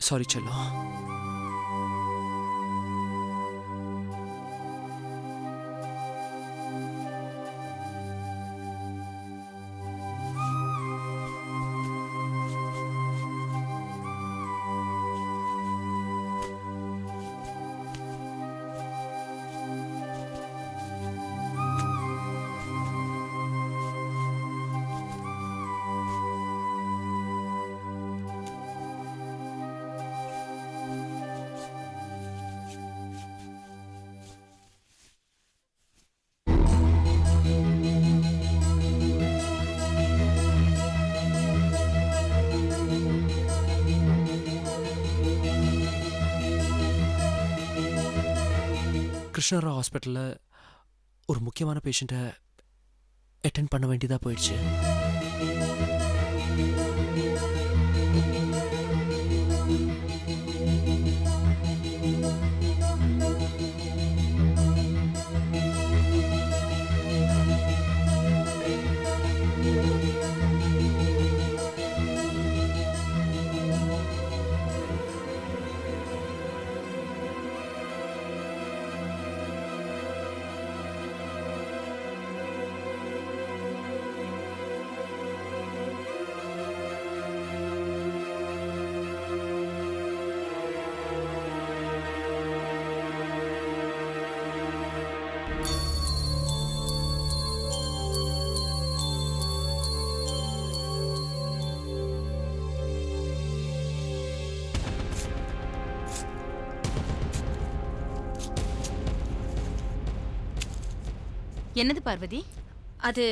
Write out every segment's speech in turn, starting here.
Sorry செல்லம். கிருஷ்ணராவ் ஹாஸ்பிட்டலில் ஒரு முக்கியமான பேஷண்ட்டை அட்டென்ட் பண்ண வேண்டியதாக போயிடுச்சு. என்னது பார்வதி? அது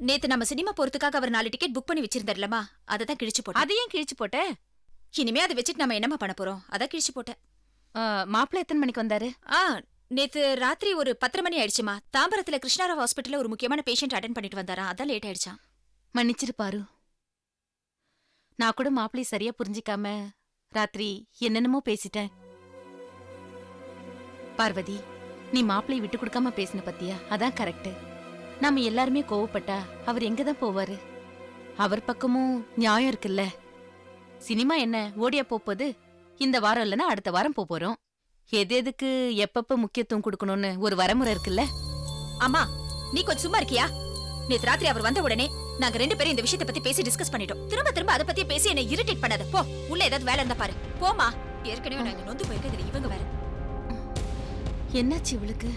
நேத்து நம்ம சினிமா போறதுக்காக அவர் 4 டிக்கெட் புக் பண்ணி வச்சிருந்தாருலமா, அதை தான் கிழிச்சு போட்டேன். அதை ஏன் கிழிச்சு போட்ட? இனிமே அதை வச்சுட்டு நம்ம என்னமா பண்ண போறோம், அதான் கிழிச்சு போட்டேன். மாப்பிள்ளை எத்தனை மணிக்கு வந்தாரு? நேத்து ராத்திரி ஒரு 10 மணி ஆயிடுச்சுமா. தாம்பரத்துல கிருஷ்ணராவ் ஹாஸ்பிட்டல்ல ஒரு முக்கியமான பேஷண்ட் அட்டென்ட் பண்ணிட்டு வந்தாரா, அதான் லேட் ஆயிடுச்சான். மன்னிச்சிரு பாரு, நான் கூட மாப்பிள்ளை சரியா புரிஞ்சிக்காம ராத்திரி என்னென்னமோ பேசிட்டேன். பார்வதி, நீ மாப்பிள்ளை விட்டு கொடுக்காம பேசின பத்தியா, அதான் கரெக்ட். நாம எல்லாருமே கோவப்பட்டா அவர் எங்கதான் போவாரு? அவர் பக்கமும் நியாயம் இருக்குல்ல. சினிமா என்ன ஓடியா போப்போது? இந்த வாரம் இல்லைன்னா அடுத்த வாரம் போறோம். எது எதுக்கு எப்பப்ப முக்கியத்துவம் கொடுக்கணும்னு ஒரு வரமுறை இருக்குல்ல. அம்மா, நீ கொஞ்சம் சும்மா இருக்கியா? நேத்து ராத்திரி அவர் வந்த உடனே நாங்க 2 பேரும் இந்த விஷயத்தை பத்தி பேசி டிஸ்கஸ் பண்ணிட்டோம். திரும்ப திரும்ப அதை பத்தி பேசி என்ன இரிட்டேட் பண்ணாத. போ, உள்ள ஏதாவது வேலை இருந்தா பாரு. போமா, ஏற்கனவே நாங்க நொந்து போயிருக்க, இவங்க வேற. என்னாச்சு இவளுக்கு?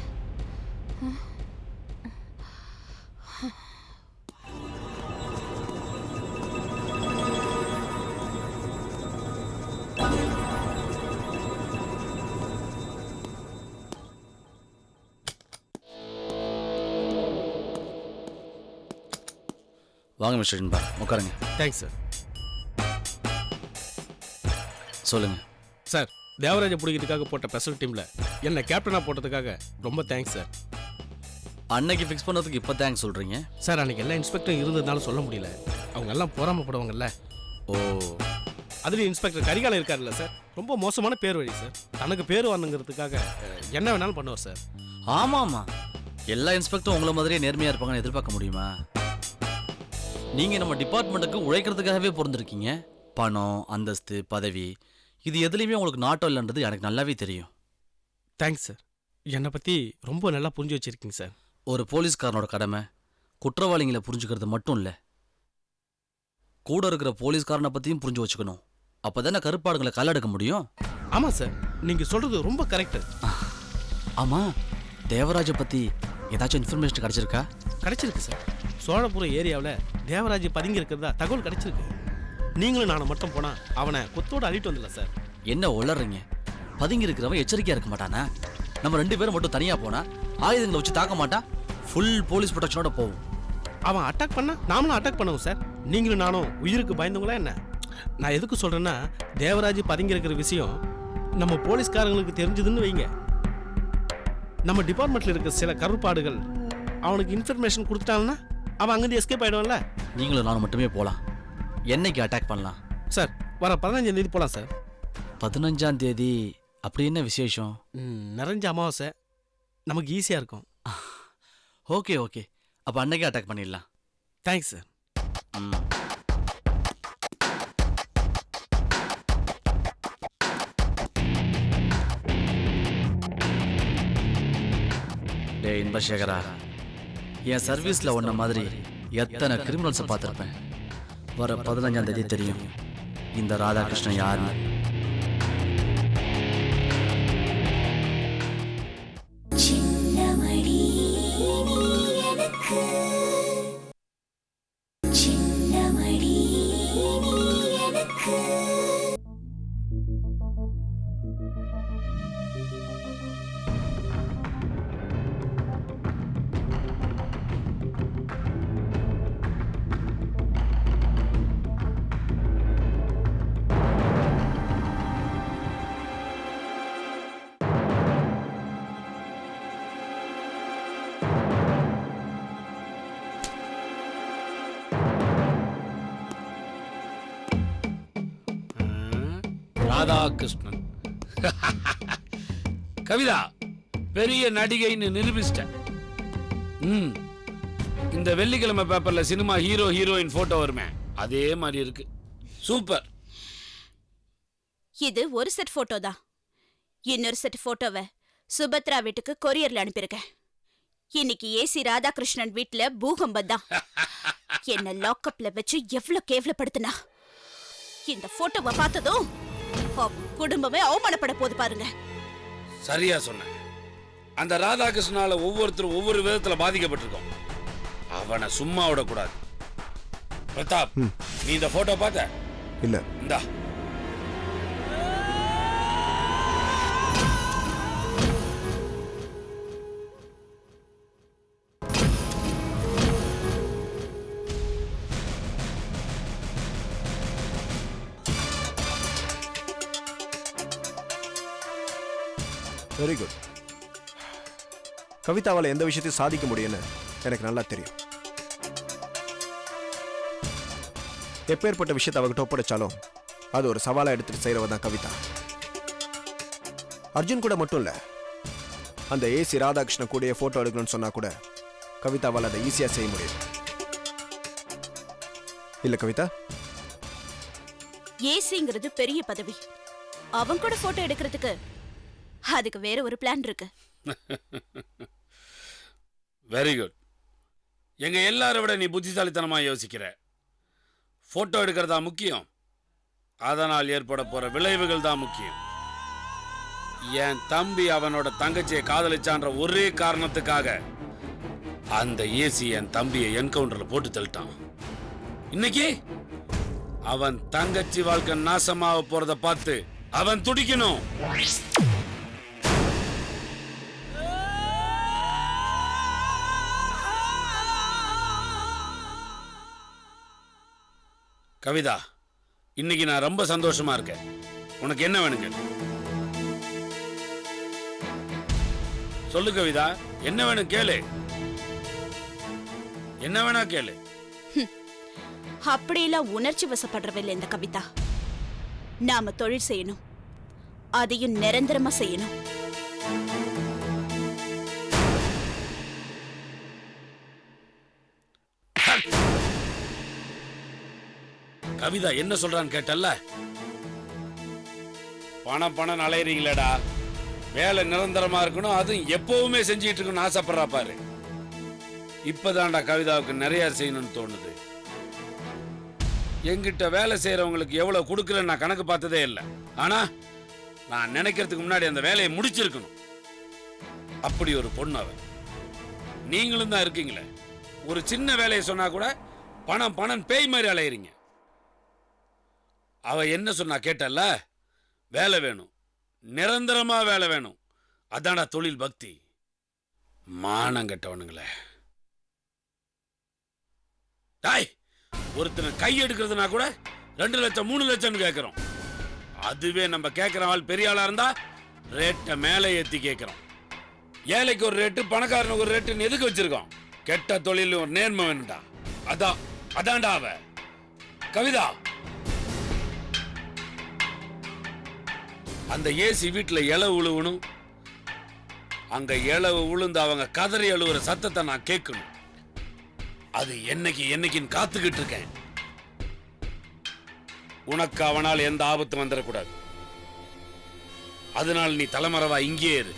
வாங்க மிஸ்டர் இன்பா, உட்காருங்க. Thanks sir. சொல்லுங்க சார், தேவராஜை பிடிக்கிறதுக்காக போட்ட ஸ்பெஷல் டீமில் என்னை கேப்டனாக போட்டதுக்காக ரொம்ப தேங்க்ஸ் சார். அன்னைக்கு ஃபிக்ஸ் பண்ணதுக்கு இப்போ தேங்க்ஸ் சொல்கிறீங்க சார்? அன்னைக்கு எல்லா இன்ஸ்பெக்டரும் இருந்ததுனால சொல்ல முடியல, அவங்க எல்லாம் பொறாமப்படுவாங்கல்ல. ஓ, அதுலேயும் இன்ஸ்பெக்டர் கரிகாலம் இருக்காருல்ல சார், ரொம்ப மோசமான பேர் வழி சார். தனக்கு பேர் வரணுங்கிறதுக்காக என்ன வேணாலும் பண்ணுவார் சார். ஆமாம் ஆமாம், எல்லா இன்ஸ்பெக்டரும் உங்களை மாதிரியே நேர்மையாக இருப்பாங்கன்னு எதிர்பார்க்க முடியுமா? நீங்கள் நம்ம டிபார்ட்மெண்ட்டுக்கு உழைக்கிறதுக்காகவே பிறந்திருக்கீங்க. பணம், அந்தஸ்து, பதவி, இது எதுலேயுமே உங்களுக்கு நாட்டம் இல்லைன்றது எனக்கு நல்லாவே தெரியும். தேங்க்ஸ் சார், என்னை பற்றி ரொம்ப நல்லா புரிஞ்சு வச்சுருக்கீங்க சார். ஒரு போலீஸ்காரனோட கடமை குற்றவாளிகளை புரிஞ்சுக்கிறது மட்டும் இல்லை, கூட இருக்கிற போலீஸ்காரனை பற்றியும் புரிஞ்சு வச்சுக்கணும். அப்போ தானே கருப்பாடுகளை கல்லெடுக்க முடியும். ஆமாம் சார், நீங்கள் சொல்கிறது ரொம்ப கரெக்டு. ஆமாம், தேவராஜை பற்றி ஏதாச்சும் இன்ஃபர்மேஷன் கிடச்சிருக்கா? கிடைச்சிருக்கு சார். சோழபுரம் ஏரியாவில் தேவராஜ் பதுங்கி இருக்கிறதா தகவல் கிடைச்சிருக்கு. நீங்களும் நானும் மட்டும் போனால் அவனை கொத்தோடு அழிட்டு வந்துடல சார். என்ன உளறீங்க? பதுங்கி இருக்கிறவன் எச்சரிக்கையாக இருக்க மாட்டானா? நம்ம 2 பேரும் மட்டும் தனியாக போனால் ஆயுதங்களை வச்சு தாக்க மாட்டான், ஃபுல் போலீஸ் ப்ரொடெக்ஷனோட போவோம். அவன் அட்டாக் பண்ணா நாமளும் அட்டாக் பண்ணுவோம் சார். நீங்களும் நானும் உயிருக்கு பயந்தவங்களா என்ன? நான் எதுக்கு சொல்கிறேன்னா, தேவராஜ் பதுங்கி இருக்கிற விஷயம் நம்ம போலீஸ்காரங்களுக்கு தெரிஞ்சதுன்னு வைங்க, நம்ம டிபார்ட்மெண்ட்டில் இருக்கிற சில கருப்பாடுகள் அவனுக்கு இன்ஃபர்மேஷன் கொடுத்துட்டாங்கன்னா அவன் அங்கேருந்து எஸ்கேப் ஆகிடுவான்ல. நீங்களும் நானும் மட்டுமே போகலாம். என்னைக்கு அட்டாக் பண்ணலாம் சார்? வர 15ஆம் தேதி போகலாம் சார். 15ஆம் தேதி? அப்படி என்ன விசேஷம்? நிறைஞ்ச அமாவாசை, நமக்கு ஈஸியாக இருக்கும். ஓகே ஓகே, அப்போ அன்னைக்கே அட்டாக் பண்ணிடலாம். Thanks sir. டேய் இன்பசேகரா, என் சர்வீஸில் ஒன்ன மாதிரி எத்தனை கிரிமினல்ஸை பார்த்துருப்பேன். வர 15ஆம் தேதி தெரியும் இந்த ராதாகிருஷ்ணன் யாருன்னு. ராதாகிருஷ்ணன். கவிதா பெரிய நடிகைன்னு நிரூபிச்சிட்டேன். இந்த வெள்ளிக்கிழமை பேப்பர்ல சினிமா ஹீரோ ஹீரோயின் போட்டோ வருமே, அதே மாதிரி இருக்கு. சூப்பர். இது ஒரு செட் போட்டோ தான். இன்னொரு செட் போட்டோவை சுபத்ரா வீட்டுக்கு கொரியர்ல அனுப்பியிருக்கேன். இன்னைக்கு ஏசி ராதாகிருஷ்ணன் வீட்டுல பூகம்பம் தான். என்ன லாக்அப்ல வச்சு எவ்வளவு கேவலப்படுத்தினா. இந்த போட்டோவை பார்த்ததும் குடும்பமே அவமானப்பட போது பாருங்க. சரியா சொன்ன. அந்த ராதாகிருஷ்ணால ஒவ்வொருத்தரும் ஒவ்வொரு விதத்துல பாதிக்கப்பட்டிருக்கோம். அவனை சும்மா விடக்கூடாது. பிரதாப், நீ இந்த போட்டோ பார்த்த? இல்ல. இந்தா. Very good. கவிதாவால் எந்த விஷயத்தையும் சாதிக்க முடியும்னு எனக்கு நல்லா தெரியும். எப்பேற்பட்ட விஷயத்தை அவகிட்ட ஒப்படைச்சாலும் அது ஒரு சவாலா எடுத்துட்டு செய்யறவ தான் கவிதா. அர்ஜுன் கூட மட்டும் இல்ல, அந்த ஏசி ராதாகிருஷ்ணன் கூட போட்டோ எடுக்கணும்னு சொன்னா கூட கவிதாவால் அதை ஈஸியா செய்ய முடியும். இல்ல கவிதா? ஏசிங்கிறது பெரிய பதவி. அவன் கூட போட்டோ எடுக்கிறதுக்கு அதுக்கு வேற ஒரு பிளான் இருக்கு. Very good. எங்க எல்லாரை விட நீ புத்திசாலித்தனமா யோசிக்கிற. போட்டோ எடுக்கிறதா முக்கியம், அதனால் ஏற்பட போற விளைவுகள் தான் முக்கியம். என் தம்பி அவனோட தங்கச்சியை காதலிச்சான்ற ஒரே காரணத்துக்காக அந்த ஏசி என் தம்பியை என்கவுண்டர்ல போட்டு தள்ளிட்டான். இன்னைக்கு அவன் தங்கச்சி வாழ்க்கை நாசமாக போறத பார்த்து அவன் துடிக்கணும். கவிதா, இன்னைக்கு நான் ரொம்ப சந்தோஷமா இருக்கேன். உனக்கு என்ன வேணுங்க? சொல்லு கவிதா, என்ன வேணும் கேளு. என்ன வேணா கேளு. அப்படியெல்லாம் உணர்ச்சி வசப்படுறவில்லை இந்த கவிதா. நாம தொழில் செய்யணும், அதையும் நிரந்தரமா செய்யணும். கவிதா என்ன சொல்றான்னு கேட்டல்ல? பணம் பணம் அலையறீங்களடா. வேலை நிரந்தரமா இருக்கணும், அதுவும் எப்பவுமே செஞ்சிட்டு இருக்கணும்னு ஆசைப்படுறா பாரு. இப்பதான்டா கவிதாவுக்கு நிறைய செய்யணும்னு தோணுது. எங்கிட்ட வேலை செய்யறவங்களுக்கு எவ்வளவு கொடுக்குறேன்னு நான் கணக்கு பார்த்ததே இல்லை. ஆனா நான் நினைக்கிறதுக்கு முன்னாடி அந்த வேலையை முடிச்சிருக்கணும். அப்படி ஒரு பொண்ணு அவ. நீங்களும் தான் இருக்கீங்களே, ஒரு சின்ன வேலையை சொன்னா கூட பணம் பணம் பேய் மாதிரி அலையறீங்க. அவ என்ன சொன்னா கேட்டல்ல? வேலை வேணும், நிரந்தரமா வேலை வேணும். அதான்டா தொழில் பக்தி. மானங்கட்டவனுங்களே. டாய், ஒருத்தனை கை எடுக்கிறதுனா கூட 2 லட்சம் 3 லட்சம் கேட்கிறோம். அதுவே நம்ம கேட்கிற ஆள் பெரிய ஆளா இருந்தா ரேட்டை மேலே ஏத்தி கேட்கிறோம். ஏழைக்கு ஒரு ரேட்டு, பணக்காரனுக்கு ஒரு ரேட்டுன்னு எதுக்கு வச்சிருக்கோம்? கெட்ட தொழில் ஒரு நேர்மை வேணும்டா. அதான்டா அவ. கவிதா, அந்த ஏசி வீட்டுல இளவு உழுவணும். அங்க இளவு உளுந்து அவங்க கதறி அழுவுற சத்தத்தை நான் கேட்கணும். அது என்னைக்குன்னு காத்துக்கிட்டு இருக்கேன். உனக்கு அவனால் எந்த ஆபத்து வந்துடக்கூடாது. அதனால் நீ தலைமறைவா இங்கே இரு.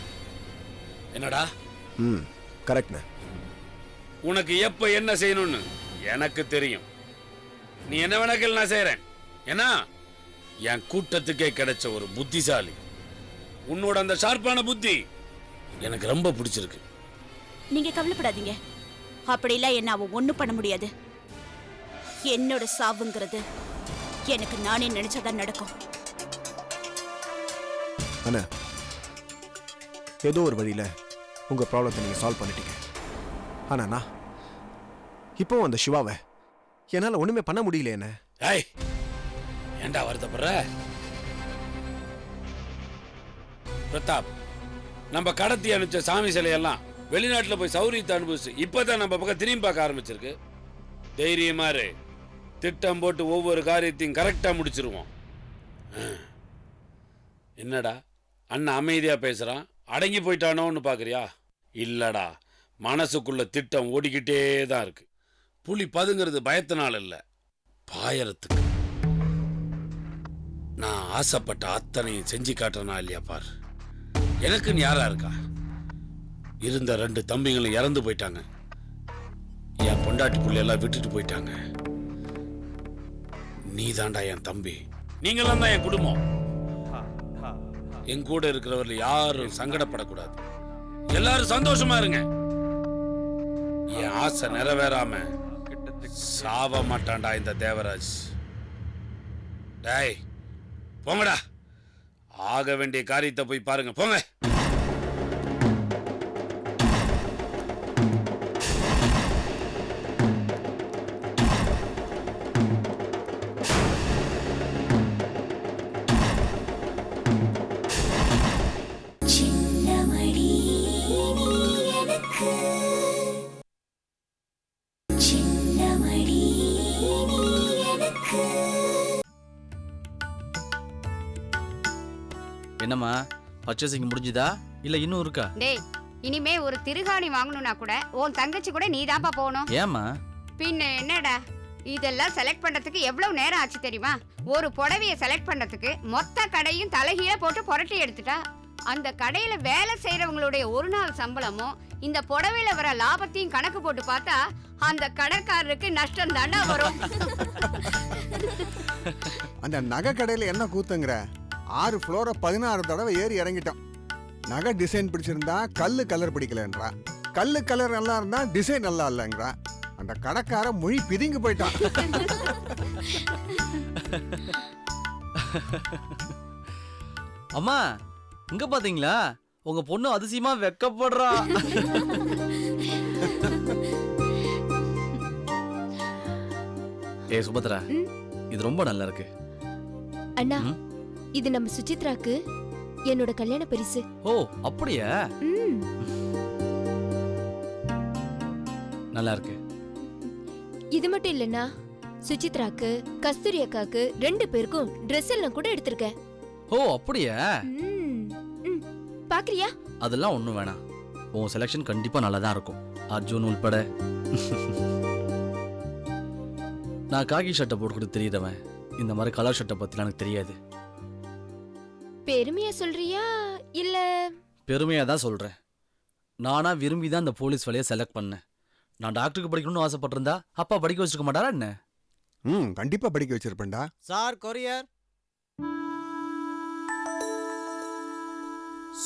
என்னடா? கரெக்ட்ண்ணே. உனக்கு எப்ப என்ன செய்யணும்னு எனக்கு தெரியும். நீ என்ன வேணாக்கள் நான் செய்யறேன். ஏன்னா என் கூட்டத்துக்கே கிடைச்ச ஒரு புத்திசாலி. உன்னோட அந்த ஷார்ப்பான புத்தி எனக்கு ரொம்ப பிடிச்சிருக்கு. நீங்க கவலைப்படாதீங்க. அப்படிலாம் என்ன அவன் ஒண்ணும் பண்ண முடியாது. என்னோட சாவுங்கிறது எனக்கு நானே நினைச்சதான் நடக்கும். அண்ணா, ஏதோ ஒரு வழியில உங்க ப்ராப்ளத்தை நீங்க சால்வ் பண்ணிட்டீங்க. ஆனா நான் இப்போ அந்த சிவாவை என்னால ஒண்ணுமே பண்ண முடியல. என்ன ஏய், ஏண்டா வருத்தப்படுற? பிரதாப், நம்ம கடத்தி அனுப்பிச்ச சாமி சிலையெல்லாம் வெளிநாட்டுல போய் சௌரியத்தை அனுபவிச்சு இப்பதான் நம்ம பக்கம் திரும்பி பார்க்க ஆரம்பிச்சிருக்கு. தைரியமா இரு. திட்டம் போட்டு ஒவ்வொரு காரியத்தையும் கரெக்டா முடிச்சிருவோம். என்னடா அண்ணன் அமைதியா பேசுறான், அடங்கி போயிட்டானோன்னு பாக்குறியா? இல்லடா, மனசுக்குள்ள திட்டம் ஓடிக்கிட்டே தான் இருக்கு. புலி பதுங்கிறது பயத்தினால இல்ல, பாயறதுக்கு. நான் ஆசைப்பட்ட அத்தனையும் செஞ்சு காட்டுறனா இல்லையா பார். எனக்குன்னு யாரா இருக்கா? இருந்த 2 தம்பிங்களும் இறந்து போயிட்டாங்க. என் பொண்டாட்டி புள்ளையெல்லாம் விட்டுட்டு போயிட்டாங்க. நீ தாண்டா என் தம்பி. நீங்களாம் தான் என் குடும்பம். என் கூட இருக்கிறவர்கள் யாரும் சங்கடப்படக்கூடாது. எல்லாரும் சந்தோஷமா இருங்க. என் ஆசை நிறைவேறாம சாவ மாட்டான்டா இந்த தேவராஜ். டேய் போங்கடா, ஆக வேண்டிய காரியத்தை போய் பாருங்க. போங்க. என்னம்மா, பர்ச்சேசிங் முடிஞ்சுதா இல்ல இன்னும் இருக்கா? டேய், இனிமே ஒரு திருகாணி வாங்கணும்னா கூட உன் தங்கச்சி கூட நீதான்ப்பா போகணும். ஏம்மா? பின்ன என்னடா, இதெல்லாம் செலக்ட் பண்றதுக்கு எவ்வளவு நேரம் ஆச்சு தெரியுமா? ஒரு புடவைய செலக்ட் பண்றதுக்கு மொத்த கடையும் தலைகீழ போட்டு புரட்டி எடுத்துட்டா. அந்த கடையில வேலை செய்யறவங்களுடைய ஒரு நாள் சம்பளமும் இந்த புடவையில வர லாபத்தையும் கணக்கு போட்டு பார்த்தா அந்த கடைக்காரருக்கு நஷ்டம் தானே வரும். அந்த நகை கடையில என்ன கூத்துங்கிற? 6 ஃப்ளோரை 16 தடவை ஏறி இறங்கிட்டோம். நகை டிசைன் பிடிச்சிருந்தா கல்லு கலர் பிடிக்கலன்றா, கல்லு கலர் நல்லா இருந்தா டிசைன் நல்லா இல்லைங்கிறா. அந்த கடைக்கார மொழி பிதிங்கி போயிட்டான். அம்மா, இங்க பாத்தீங்களா? உங்க பொண்ணு அதிசயமா வெக்கப்படுறா. ஏ சுபத்ரா, இது ரொம்ப நல்லா இருக்கு. அண்ணா, இது நம்ம சுசித்ராக்கு என்னோட கல்யாண பரிசு. ஓ அப்படியா? நல்லா இருக்கு. இது மட்டும் இல்லனா, சுசித்ராக்கு கஸ்தூரி அக்காக்கு 2 பேருக்கும் Dress எல்லாம் கூட எடுத்திருக்கேன். ஓ அப்படியா? பாக்குறியா? அதெல்லாம் ஒண்ணும் வேணாம். உன் செலக்ஷன் கண்டிப்பா நல்லா தான் இருக்கும், அர்ஜுன் உள்பட. நான் காக்கி ஷர்ட்டை போட்டுக்கிட்டு தெரியுறவன். இந்த மாதிரி கலர் ஷர்ட்டை பத்திலாம் எனக்கு தெரியாது. பெருமையா சொல்றியா இல்ல? பெருமையா தான் சொல்றேன். நானா விரும்பி தான் இந்த போலீஸ் வேலையை செலக்ட் பண்ணேன். நான் டாக்டருக்கு படிக்கணும்னு ஆசைப்பட்டிருந்தா அப்பா படிக்க வச்சிருக்க மாட்டாரா என்ன? கண்டிப்பா படிக்க வச்சிருப்பேன்டா. Sir, courier.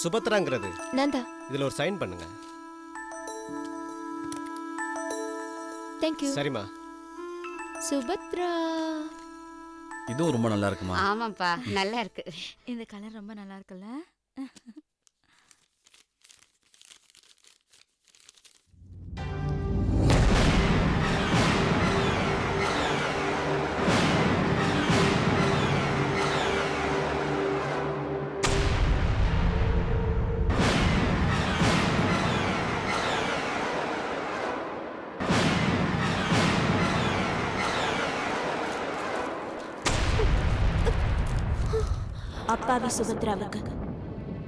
சுபத்ராங்கிறது நந்தா, இதுல ஒரு சைன் பண்ணுங்க. Thank you. சரிம்மா. சுபத்ரா, இதுவும் ரொம்ப நல்லா இருக்குமா? ஆமாப்பா, நல்லா இருக்கு. இந்த கலர் ரொம்ப நல்லா இருக்குல்ல? அப்பாவி சுபத்ராவுக்கு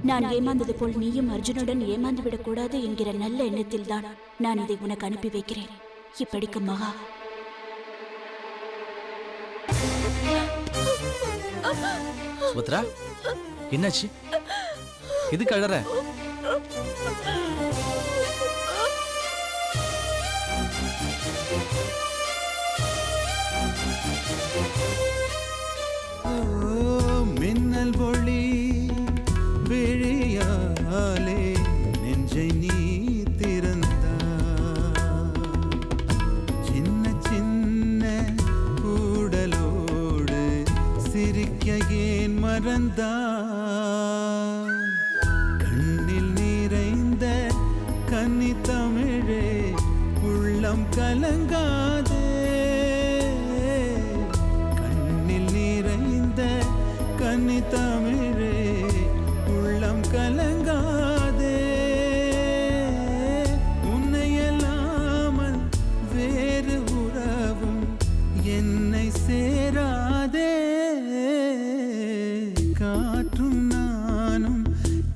நான் ஏமாந்தது போல் நீயும் அர்ஜுனுடன் ஏமாந்து விடக்கூடாது என்கிற நல்ல எண்ணத்தில் தான் நான் இதை உனக்கு அனுப்பி வைக்கிறேன். இப்படிக்கு மகா. சுபத்ரா, என்னாச்சு? எதுக்கு அழற? மின்னல் ஒளி விழியாலே நெஞ்சை நீ திறந்தா சின்ன சின்ன ஊடலோடு சிரிக்க ஏன் மறந்தா கண்ணில் நிறைந்த கன்னி தமிழே உள்ளம் கலங்காதே கண்ணில் நிறைந்த கன்னி தமிழே உள்ளம் கலங்காதே உன்னையல்லாமல் வேறு உறவும் என்னை சேராதே காற்றும் நானும்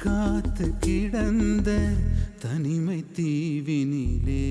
காத்து கிடந்த தனிமை தீவினிலே